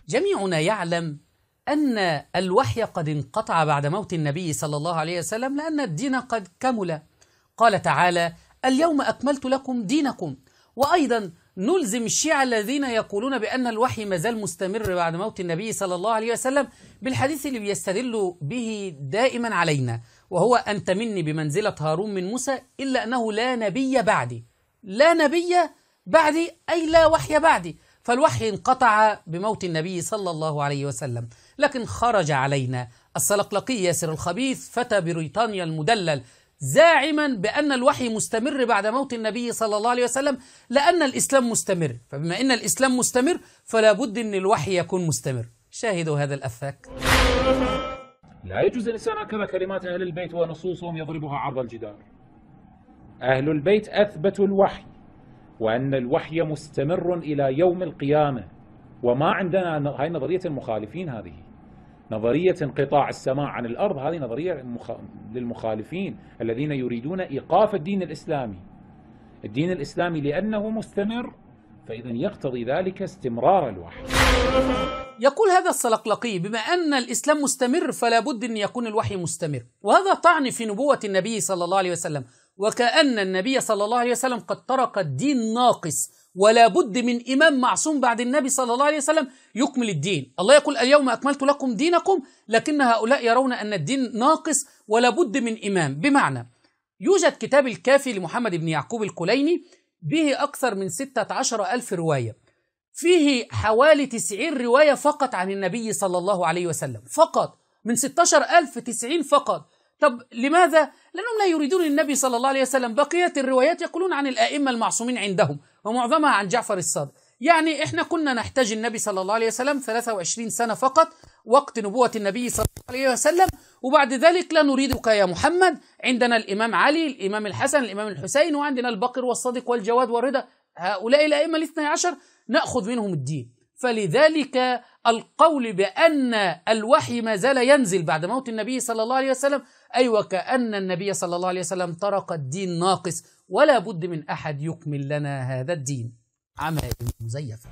جميعنا يعلم أن الوحي قد انقطع بعد موت النبي صلى الله عليه وسلم، لأن الدين قد كمل. قال تعالى: اليوم أكملت لكم دينكم. وأيضا نلزم الشيعة الذين يقولون بأن الوحي ما زال مستمر بعد موت النبي صلى الله عليه وسلم بالحديث اللي بيستدلوا به دائما علينا، وهو أنت مني بمنزلة هارون من موسى إلا أنه لا نبي بعدي. لا نبي بعدي أي لا وحي بعدي، فالوحي انقطع بموت النبي صلى الله عليه وسلم. لكن خرج علينا السلقلقي ياسر الخبيث فتى بريطانيا المدلل زاعما بأن الوحي مستمر بعد موت النبي صلى الله عليه وسلم، لأن الإسلام مستمر، فبما أن الإسلام مستمر فلا بد أن الوحي يكون مستمر. شاهدوا هذا الأفاك. لا يجوز الإنسان هكذا كلمات أهل البيت ونصوصهم يضربها عرض الجدار. أهل البيت أثبتوا الوحي، وأن الوحي مستمر إلى يوم القيامة، وما عندنا هاي نظرية المخالفين. هذه نظرية انقطاع السماء عن الأرض، هذه نظرية للمخالفين الذين يريدون إيقاف الدين الإسلامي. الدين الإسلامي لأنه مستمر فإذا يقتضي ذلك استمرار الوحي. يقول هذا السلقلقي: بما أن الإسلام مستمر فلا بد أن يكون الوحي مستمر، وهذا طعن في نبوة النبي صلى الله عليه وسلم، وكأن النبي صلى الله عليه وسلم قد ترك الدين ناقص، ولا بد من إمام معصوم بعد النبي صلى الله عليه وسلم يكمل الدين. الله يقول: اليوم أكملت لكم دينكم، لكن هؤلاء يرون أن الدين ناقص ولا بد من إمام. بمعنى يوجد كتاب الكافي لمحمد بن يعقوب الكليني به أكثر من 16,000 رواية، فيه حوالي 90 رواية فقط عن النبي صلى الله عليه وسلم، فقط من 16,000 90 فقط. طب لماذا؟ لأنهم لا يريدون النبي صلى الله عليه وسلم. بقية الروايات يقولون عن الآئمة المعصومين عندهم، ومعظمها عن جعفر الصادق. يعني إحنا كنا نحتاج النبي صلى الله عليه وسلم 23 سنة فقط وقت نبوة النبي صلى الله عليه وسلم، وبعد ذلك لا نريدك يا محمد. عندنا الإمام علي، الإمام الحسن، الإمام الحسين، وعندنا البقر والصادق والجواد والرضا، هؤلاء الأئمة الاثني عشر نأخذ منهم الدين. فلذلك القول بأن الوحي ما زال ينزل بعد موت النبي صلى الله عليه وسلم أي وكأن النبي صلى الله عليه وسلم ترك الدين ناقص، ولا بد من أحد يكمل لنا هذا الدين. عمائم مزيفة.